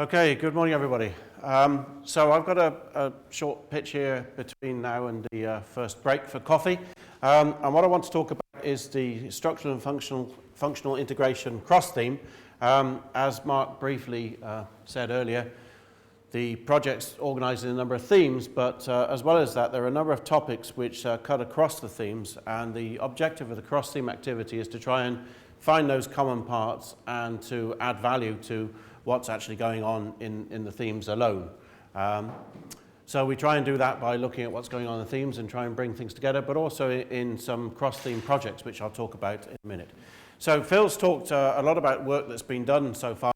Okay, good morning everybody. So I've got a short pitch here between now and the first break for coffee. And what I want to talk about is the structural and functional integration cross-theme. As Mark briefly said earlier, the project's organised in a number of themes, but as well as that, there are a number of topics which cut across the themes, and the objective of the cross-theme activity is to try and find those common parts and to add value to what's actually going on in the themes alone. So we try and do that by looking at what's going on in the themes and try and bring things together, but also in some cross-theme projects, which I'll talk about in a minute. So Phil's talked a lot about work that's been done so far.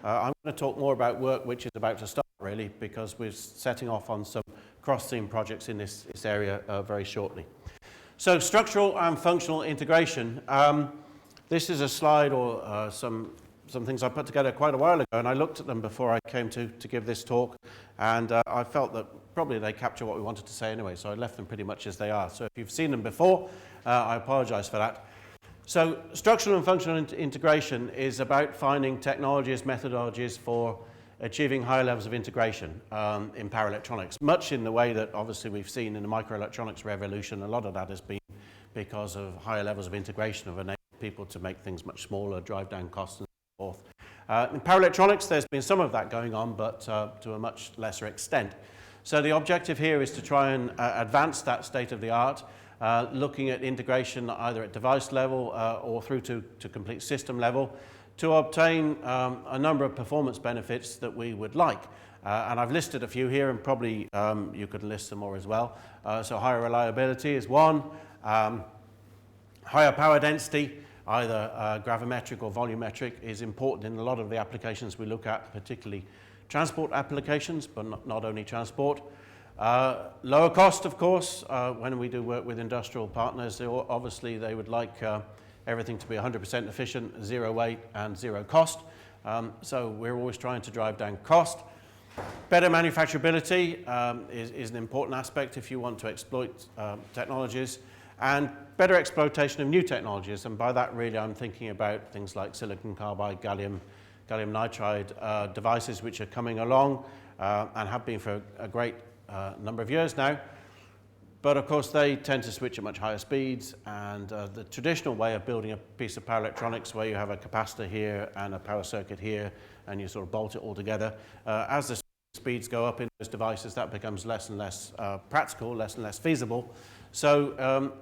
I'm going to talk more about work which is about to start, really, because we're setting off on some cross-theme projects in this area very shortly. So structural and functional integration. This is a slide or some things I put together quite a while ago, and I looked at them before I came to give this talk, and I felt that probably they capture what we wanted to say anyway, so I left them pretty much as they are. So if you've seen them before, I apologize for that. So structural and functional integration is about finding technologies, methodologies for achieving higher levels of integration in power electronics, much in the way that obviously we've seen in the microelectronics revolution. A lot of that has been because of higher levels of integration of enabling people to make things much smaller, drive down costs, and so forth. In power electronics, there's been some of that going on, but to a much lesser extent. So the objective here is to try and advance that state of the art, looking at integration either at device level or through to complete system level, to obtain a number of performance benefits that we would like. And I've listed a few here, and probably you could list some more as well. So higher reliability is one, higher power density, either gravimetric or volumetric, is important in a lot of the applications we look at, particularly transport applications, but not only transport. Lower cost, of course, when we do work with industrial partners, obviously they would like everything to be 100% efficient, zero weight, and zero cost. So we're always trying to drive down cost. Better manufacturability is an important aspect if you want to exploit technologies, and better exploitation of new technologies, and by that really I'm thinking about things like silicon carbide, gallium nitride devices which are coming along and have been for a great number of years now. But of course they tend to switch at much higher speeds, and the traditional way of building a piece of power electronics where you have a capacitor here and a power circuit here and you sort of bolt it all together, as the speeds go up in those devices, that becomes less and less practical, less and less feasible. So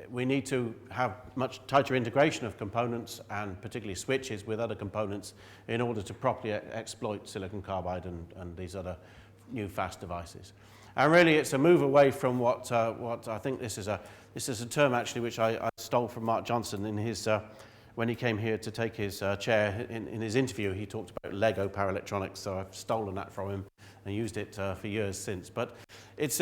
we need to have much tighter integration of components, and particularly switches with other components, in order to properly exploit silicon carbide and these other new fast devices. And really it's a move away from what I think this is a term actually which I stole from Mark Johnson in his when he came here to take his chair. In his interview he talked about Lego power electronics, so I've stolen that from him and used it for years since. But it's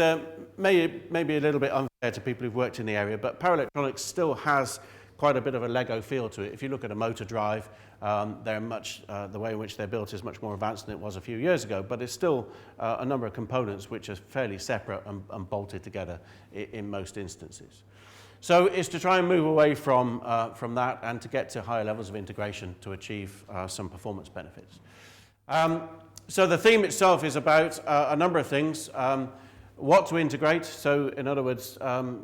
maybe a little bit unfair to people who've worked in the area, but power electronics still has quite a bit of a Lego feel to it. If you look at a motor drive, the way in which they're built is much more advanced than it was a few years ago, but it's still a number of components which are fairly separate and bolted together in most instances. So it's to try and move away from that and to get to higher levels of integration to achieve some performance benefits. So the theme itself is about a number of things. What to integrate. So in other words,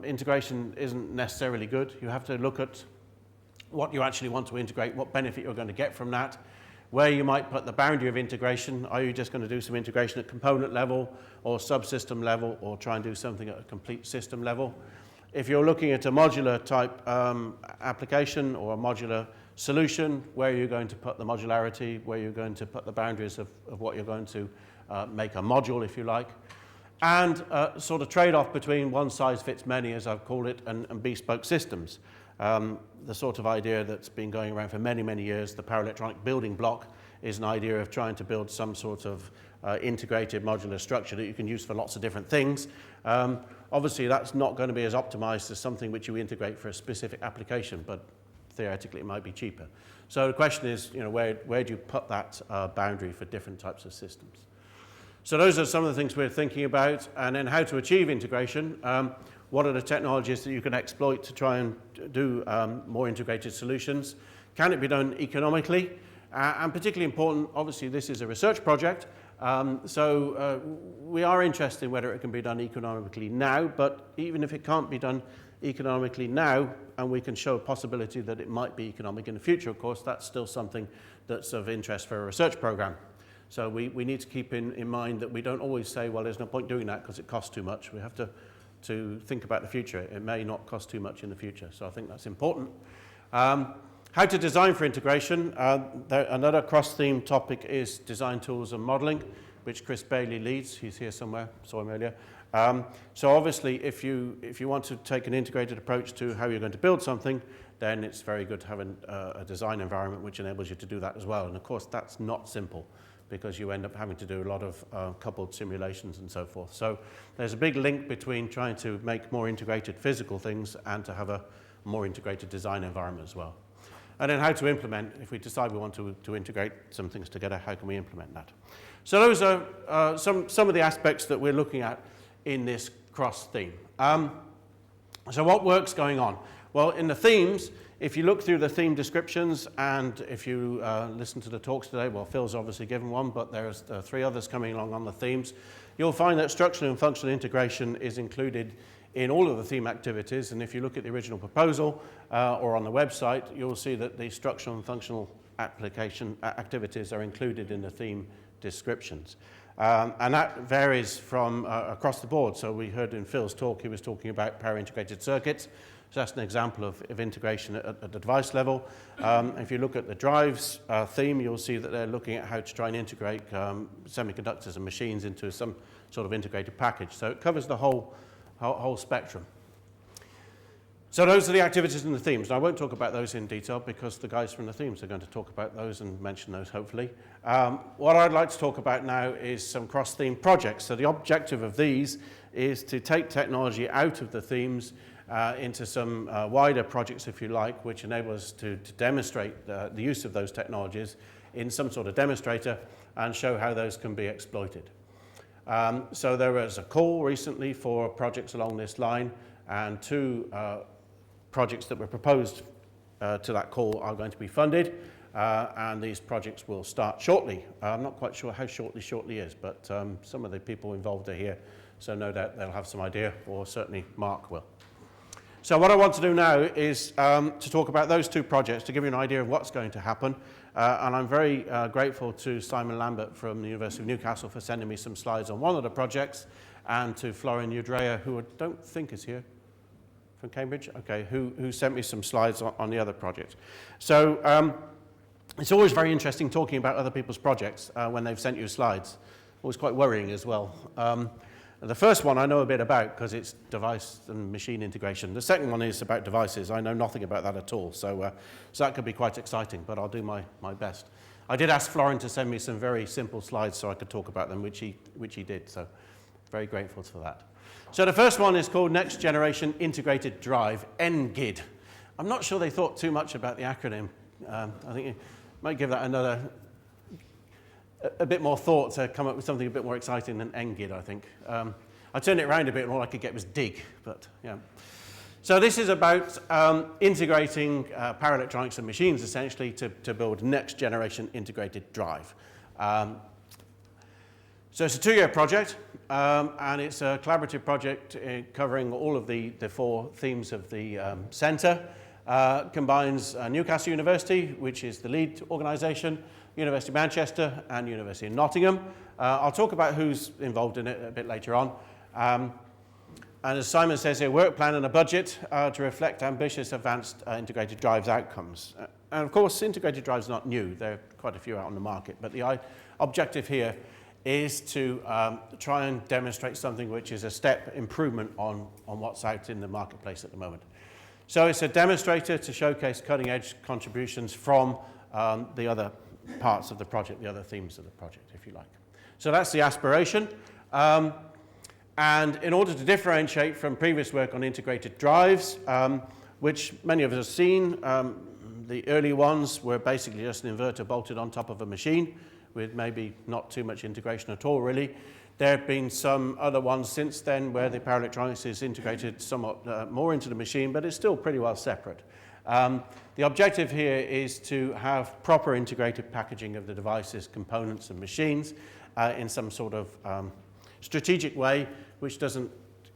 integration isn't necessarily good. You have to look at what you actually want to integrate, what benefit you're going to get from that, where you might put the boundary of integration. Are you just going to do some integration at component level or subsystem level, or try and do something at a complete system level? If you're looking at a modular type application or a modular solution, where are you going to put the modularity, where you're going to put the boundaries of what you're going to make a module, if you like, and sort of trade-off between one size fits many, as I've called it, and bespoke systems. The sort of idea that's been going around for many, many years, the power electronic building block, is an idea of trying to build some sort of integrated modular structure that you can use for lots of different things. Obviously that's not going to be as optimized as something which you integrate for a specific application, but theoretically it might be cheaper. So the question is, where do you put that boundary for different types of systems? So those are some of the things we're thinking about, and then how to achieve integration. What are the technologies that you can exploit to try and do more integrated solutions? Can it be done economically? And particularly important, obviously this is a research project, so we are interested in whether it can be done economically now, but even if it can't be done economically now, and we can show a possibility that it might be economic in the future, of course, that's still something that's of interest for a research program. So we need to keep in mind that we don't always say, well, there's no point doing that because it costs too much. We have to think about the future. It may not cost too much in the future, so I think that's important. How to design for integration. Another cross-theme topic is design tools and modeling, which Chris Bailey leads. He's here somewhere, saw him earlier. So obviously, if you want to take an integrated approach to how you're going to build something, then it's very good to have a design environment which enables you to do that as well. And of course, that's not simple, because you end up having to do a lot of coupled simulations and so forth. So there's a big link between trying to make more integrated physical things and to have a more integrated design environment as well. And then how to implement. If we decide we want to integrate some things together, how can we implement that? So those are some of the aspects that we're looking at in this cross theme. So what work's going on? Well, in the themes, if you look through the theme descriptions, and if you listen to the talks today, well, Phil's obviously given one, but there's 3 others coming along on the themes, you'll find that structural and functional integration is included in all of the theme activities. And if you look at the original proposal or on the website, you'll see that the structural and functional application activities are included in the theme descriptions. And that varies from across the board. So we heard in Phil's talk, he was talking about power integrated circuits. So that's an example of integration at the device level. If you look at the drives theme, you'll see that they're looking at how to try and integrate semiconductors and machines into some sort of integrated package. So it covers the whole spectrum. So those are the activities in the themes. Now, I won't talk about those in detail because the guys from the themes are going to talk about those and mention those, hopefully. What I'd like to talk about now is some cross-theme projects. So the objective of these is to take technology out of the themes into some wider projects, if you like, which enable us to demonstrate the use of those technologies in some sort of demonstrator and show how those can be exploited. So there was a call recently for projects along this line, and 2 projects that were proposed to that call are going to be funded, and these projects will start shortly. I'm not quite sure how shortly is, but some of the people involved are here, so no doubt they'll have some idea, or certainly Mark will. So what I want to do now is to talk about those 2 projects to give you an idea of what's going to happen. And I'm very grateful to Simon Lambert from the University of Newcastle for sending me some slides on one of the projects, and to Florian Udrea, who I don't think is here, from Cambridge, okay, who sent me some slides on the other project. So it's always very interesting talking about other people's projects when they've sent you slides. Always quite worrying as well. The first one I know a bit about because it's device and machine integration. The second one is about devices. I know nothing about that at all, so that could be quite exciting, but I'll do my best. I did ask Florian to send me some very simple slides so I could talk about them, which he did, so very grateful for that. So the first one is called Next Generation Integrated Drive, NGID. I'm not sure they thought too much about the acronym. I think you might give that a bit more thought to come up with something a bit more exciting than NGID, I think. I turned it around a bit and all I could get was DIG, but yeah. So this is about integrating power electronics and machines, essentially, to build next generation integrated drive. So it's a 2-year project, and it's a collaborative project covering all of the 4 themes of the centre. Combines Newcastle University, which is the lead organisation, University of Manchester and University of Nottingham. I'll talk about who's involved in it a bit later on. And as Simon says here, work plan and a budget to reflect ambitious advanced integrated drives outcomes. And of course, integrated drives are not new. There are quite a few out on the market, but the objective here is to try and demonstrate something which is a step improvement on what's out in the marketplace at the moment. So it's a demonstrator to showcase cutting-edge contributions from the other parts of the project, the other themes of the project, if you like. So that's the aspiration. And in order to differentiate from previous work on integrated drives, which many of us have seen, the early ones were basically just an inverter bolted on top of a machine with maybe not too much integration at all, really. There have been some other ones since then where the power electronics is integrated somewhat more into the machine, but it's still pretty well separate. The objective here is to have proper integrated packaging of the devices, components and machines in some sort of strategic way which doesn't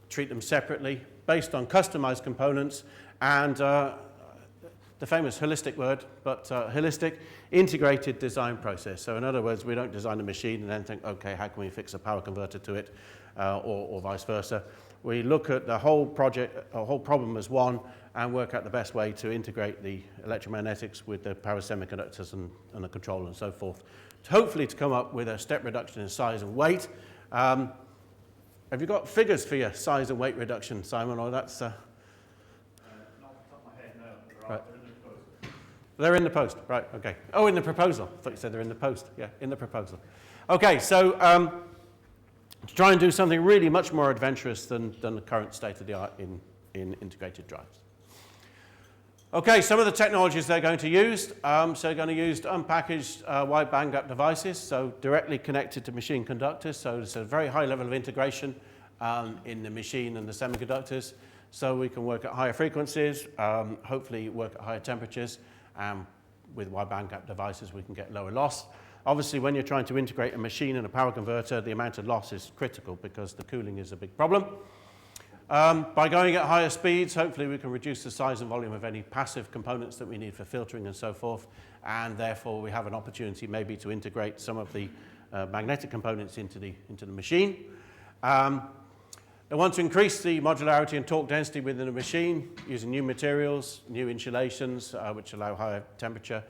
treat them separately, based on customized components and the famous holistic word, but holistic integrated design process. So in other words, we don't design a machine and then think, okay, how can we fix a power converter to it, or vice versa. We look at the whole project, a whole problem as one, and work out the best way to integrate the electromagnetics with the power semiconductors and the control and so forth, hopefully to come up with a step reduction in size and weight. Have you got figures for your size and weight reduction, Simon, or that's... Not off the top of my head, no. Right. They're in the proposal. They're in the post, right, okay. Oh, in the proposal. I thought you said they're in the post. Yeah, in the proposal. Okay, so to try and do something really much more adventurous than the current state of the art in integrated drives. Okay, some of the technologies they're going to use. So they're going to use unpackaged wide bandgap devices, so directly connected to machine conductors. So it's a very high level of integration in the machine and the semiconductors. So we can work at higher frequencies, hopefully work at higher temperatures. With wide bandgap devices, we can get lower loss. Obviously, when you're trying to integrate a machine and a power converter, the amount of loss is critical because the cooling is a big problem. By going at higher speeds, hopefully we can reduce the size and volume of any passive components that we need for filtering and so forth, and therefore we have an opportunity maybe to integrate some of the magnetic components into the machine. They want to increase the modularity and torque density within the machine using new materials, new insulations which allow higher temperature,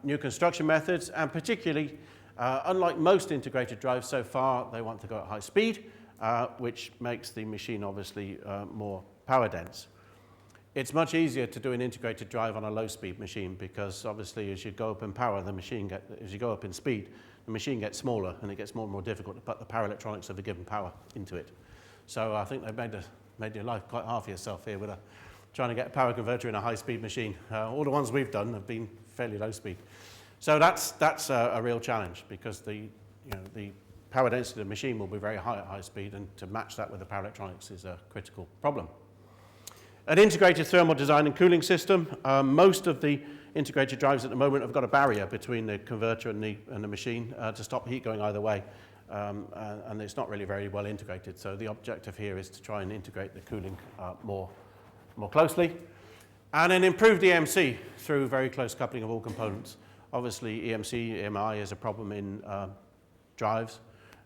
new construction methods, and particularly, unlike most integrated drives so far, they want to go at high speed, which makes the machine obviously more power dense. It's much easier to do an integrated drive on a low speed machine because obviously as you go up in power, as you go up in speed, the machine gets smaller and it gets more and more difficult to put the power electronics of a given power into it. So I think they've made your life quite hard for yourself here with trying to get a power converter in a high speed machine. All the ones we've done have been fairly low speed. So that's a real challenge because the power density of the machine will be very high at high speed, and to match that with the power electronics is a critical problem. An integrated thermal design and cooling system. Most of the integrated drives at the moment have got a barrier between the converter and the machine to stop heat going either way, and it's not really very well integrated. So the objective here is to try and integrate the cooling more closely. And then improve the EMC through very close coupling of all components. Obviously, EMI is a problem in drives.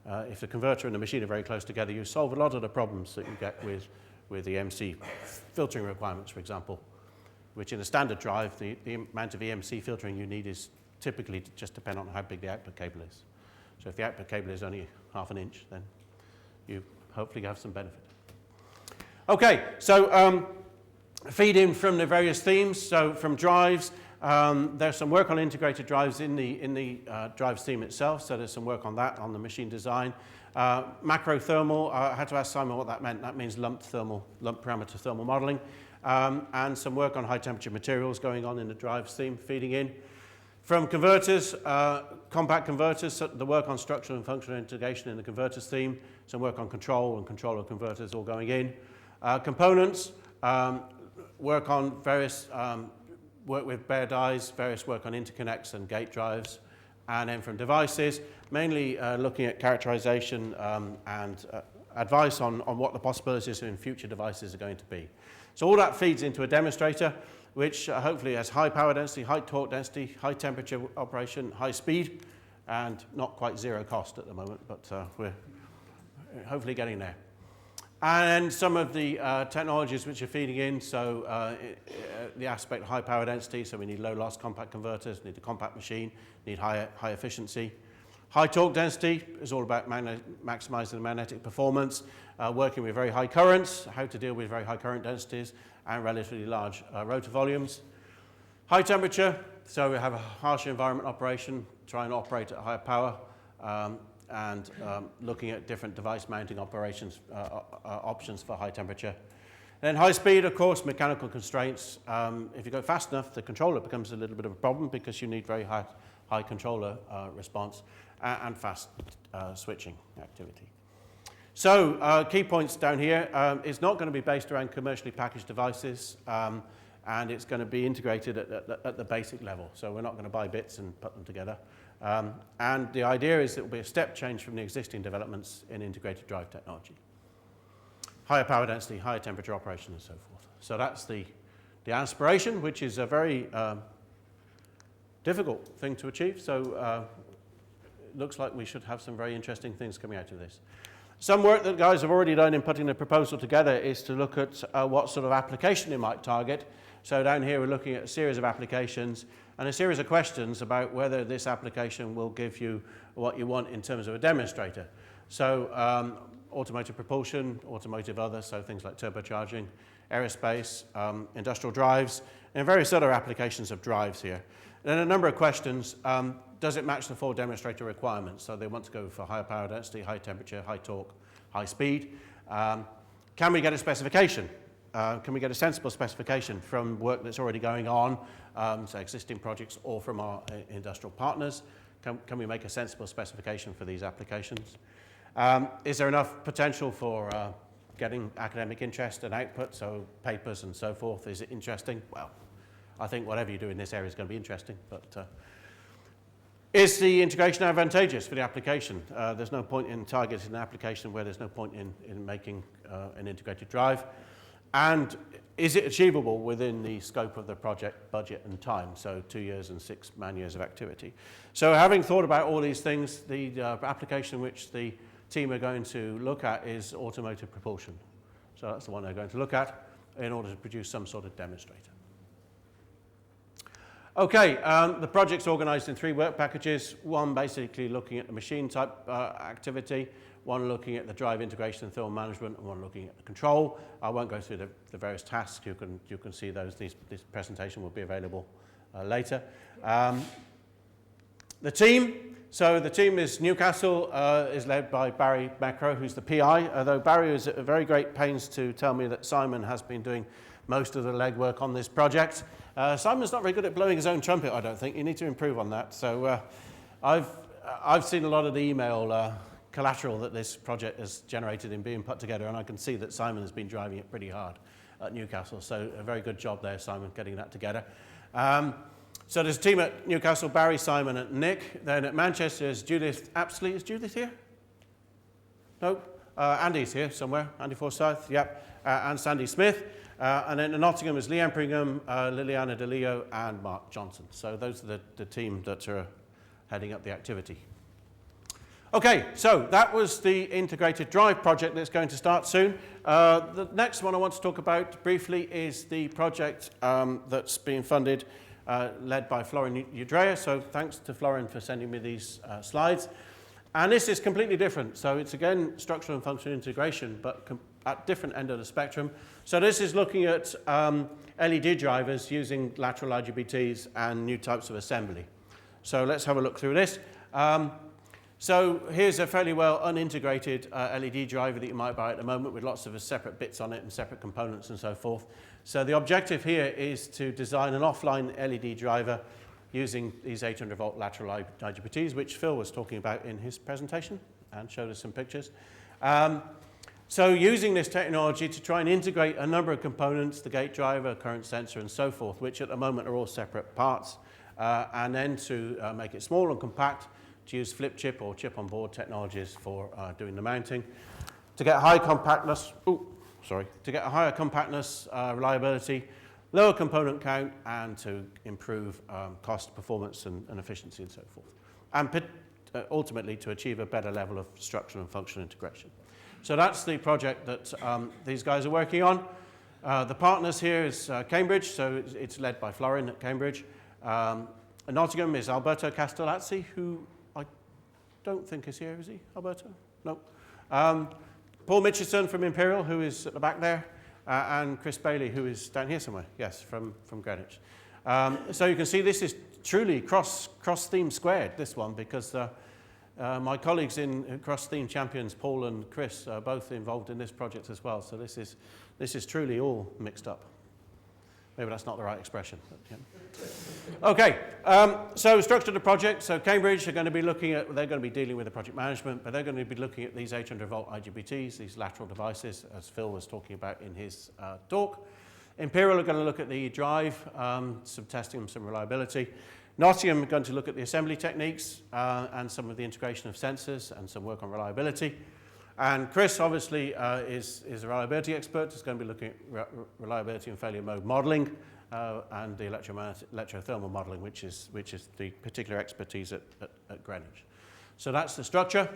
If the converter and the machine are very close together, you solve a lot of the problems that you get with EMC filtering requirements, for example, which in a standard drive, the amount of EMC filtering you need is typically just depend on how big the output cable is. So if the output cable is only ½ an inch, then you hopefully have some benefit. Okay, so feed in from the various themes. So from drives, there's some work on integrated drives in the drives theme itself, so there's some work on that, on the machine design. Macro thermal, I had to ask Simon what that meant. That means lump parameter thermal modeling. And some work on high temperature materials going on in the drives theme, feeding in. From converters, compact converters, so the work on structural and functional integration in the converters theme, some work on control and controller converters all going in. Components, work on various work with bare dies, various work on interconnects and gate drives, and then from devices, mainly looking at characterization and advice on what the possibilities in future devices are going to be. So all that feeds into a demonstrator, which hopefully has high power density, high torque density, high temperature operation, high speed, and not quite zero cost at the moment, but we're hopefully getting there. And some of the technologies which are feeding in, so the aspect of high power density, so we need low loss compact converters, need a compact machine, need high efficiency. High torque density is all about maximizing the magnetic performance, working with very high currents, how to deal with very high current densities and relatively large rotor volumes. High temperature, so we have a harsh environment operation, try and operate at higher power, and looking at different device mounting operations, options for high temperature. Then high speed, of course, mechanical constraints. If you go fast enough, the controller becomes a little bit of a problem because you need very high controller response and fast switching activity. So key points down here. It's not going to be based around commercially packaged devices. and it's going to be integrated at the basic level. So we're not going to buy bits and put them together. And the idea is that it will be a step change from the existing developments in integrated drive technology. Higher power density, higher temperature operation, and so forth. So that's the aspiration, which is a very difficult thing to achieve. So it looks like we should have some very interesting things coming out of this. Some work that guys have already done in putting the proposal together is to look at what sort of application it might target. So down here we're looking at a series of applications and a series of questions about whether this application will give you what you want in terms of a demonstrator. So automotive propulsion, automotive other, so things like turbocharging, aerospace, industrial drives, and various other applications of drives here. And then a number of questions. Does it match the full demonstrator requirements? So they want to go for higher power density, high temperature, high torque, high speed. Can we get a specification? Can we get a sensible specification from work that's already going on, say existing projects or from our industrial partners? Can we make a sensible specification for these applications? Is there enough potential for getting academic interest and output, so papers and so forth? Is it interesting? Well, I think whatever you do in this area is going to be interesting, but is the integration advantageous for the application? There's no point in targeting an application where there's no point in making an integrated drive. And is it achievable within the scope of the project budget and time? So 2 years and 6 man-years of activity. So having thought about all these things, the application which the team are going to look at is automotive propulsion. So that's the one they're going to look at in order to produce some sort of demonstrator. Okay, the project's organised in 3 work packages. One basically looking at the machine type activity, one looking at the drive integration and thermal management, and one looking at the control. I won't go through the various tasks. You can see those. This presentation will be available later. The team. So the team is Newcastle, is led by Barry Macro, who's the PI, although Barry was at very great pains to tell me that Simon has been doing most of the legwork on this project. Simon's not very good at blowing his own trumpet, I don't think. You need to improve on that. So I've seen a lot of the email collateral that this project has generated in being put together, and I can see that Simon has been driving it pretty hard at Newcastle. So a very good job there, Simon, getting that together. So there's a team at Newcastle, Barry, Simon, and Nick. Then at Manchester is Judith Apsley. Is Judith here? No? Andy's here somewhere. Andy Forsyth, yep. And Sandy Smith. And then at Nottingham is Leanne Pringham, Liliana DeLeo, and Mark Johnson. So those are the team that are heading up the activity. Okay, so that was the integrated drive project that's going to start soon. The next one I want to talk about briefly is the project that's being funded, led by Florin Udrea. So thanks to Florin for sending me these slides. And this is completely different. So it's again structural and functional integration, but at different end of the spectrum. So this is looking at LED drivers using lateral IGBTs and new types of assembly. So let's have a look through this. So here's a fairly well unintegrated LED driver that you might buy at the moment with lots of separate bits on it and separate components and so forth. So the objective here is to design an offline LED driver using these 800 volt lateral IGBTs, which Phil was talking about in his presentation and showed us some pictures. So using this technology to try and integrate a number of components, the gate driver, current sensor, and so forth, which at the moment are all separate parts, and then to make it small and compact, to use flip chip or chip on board technologies for doing the mounting, to get high compactness, to get a higher compactness, reliability, lower component count, and to improve cost, performance, and efficiency, and so forth, and ultimately to achieve a better level of structural and functional integration. So that's the project that these guys are working on. The partners here is Cambridge, so it's led by Florin at Cambridge. Nottingham is Alberto Castellazzi, who I don't think is here, is he, Alberto? No. Paul Mitchison from Imperial, who is at the back there, and Chris Bailey, who is down here somewhere, yes, from Greenwich. So you can see this is truly cross-theme squared, this one, because my colleagues in cross-theme champions, Paul and Chris, are both involved in this project as well. So this is truly all mixed up. Maybe that's not the right expression. But, yeah. Okay, so structure of the project. So Cambridge are going to be they're going to be dealing with the project management, but they're going to be looking at these 800 volt IGBTs, these lateral devices, as Phil was talking about in his talk. Imperial are going to look at the drive, some testing, some reliability. Nottingham are going to look at the assembly techniques and some of the integration of sensors and some work on reliability. And Chris, obviously, is a reliability expert. He's going to be looking at reliability and failure mode modeling and the electrothermal modeling, which is the particular expertise at Greenwich. So that's the structure.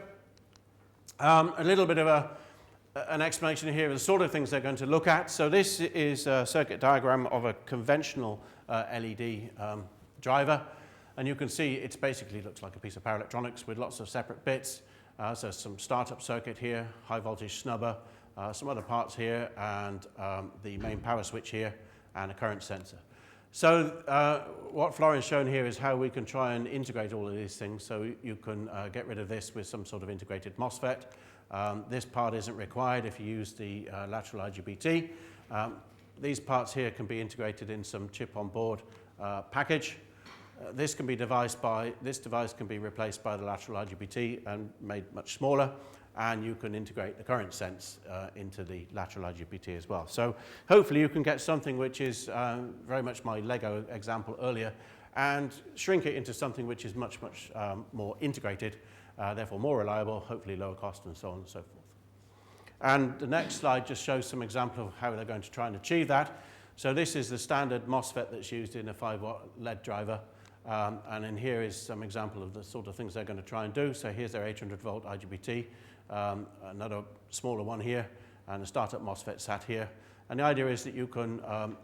A little bit of an explanation here of the sort of things they're going to look at. So this is a circuit diagram of a conventional LED driver. And you can see it basically looks like a piece of power electronics with lots of separate bits. So some startup circuit here, high voltage snubber, some other parts here, and the main power switch here, and a current sensor. So what Florian's shown here is how we can try and integrate all of these things. So you can get rid of this with some sort of integrated MOSFET. This part isn't required if you use the lateral IGBT. These parts here can be integrated in some chip-on-board package. This device can be replaced by the lateral IGBT and made much smaller, and you can integrate the current sense into the lateral IGBT as well. So hopefully you can get something which is very much my Lego example earlier, and shrink it into something which is much more integrated, therefore more reliable, hopefully lower cost, and so on and so forth. And the next slide just shows some example of how they're going to try and achieve that. So this is the standard MOSFET that's used in a 5-watt LED driver. And in here is some example of the sort of things they're going to try and do. So here's their 800-volt IGBT, another smaller one here, and a startup MOSFET sat here. And the idea is that you can,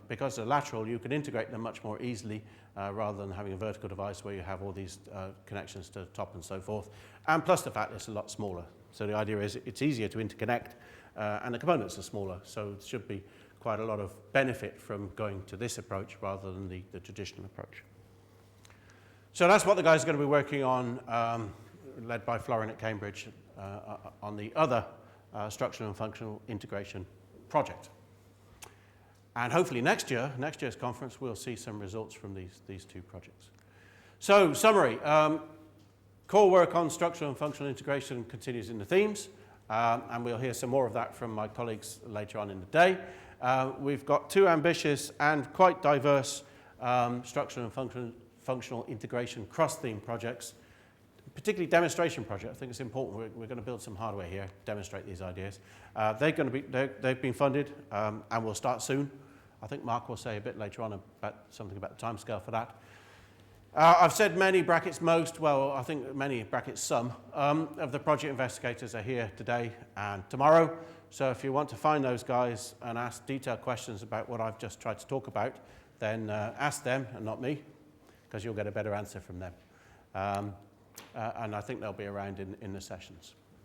because they're lateral, you can integrate them much more easily rather than having a vertical device where you have all these connections to the top and so forth. And plus the fact that it's a lot smaller. So the idea is it's easier to interconnect, and the components are smaller. So there should be quite a lot of benefit from going to this approach rather than the traditional approach. So that's what the guys are going to be working on, led by Florian at Cambridge, on the other structural and functional integration project. And hopefully next year's conference, we'll see some results from these two projects. So, summary. Core work on structural and functional integration continues in the themes, and we'll hear some more of that from my colleagues later on in the day. We've got two ambitious and quite diverse structural and functional integration cross-theme projects, particularly demonstration project. I think it's important. We're going to build some hardware here, demonstrate these ideas. They've been funded and will start soon. I think Mark will say a bit later on about something about the timescale for that. I've said many brackets most, well, I think many brackets some, of the project investigators are here today and tomorrow. So if you want to find those guys and ask detailed questions about what I've just tried to talk about, then ask them and not me, because you'll get a better answer from them. And I think they'll be around in the sessions.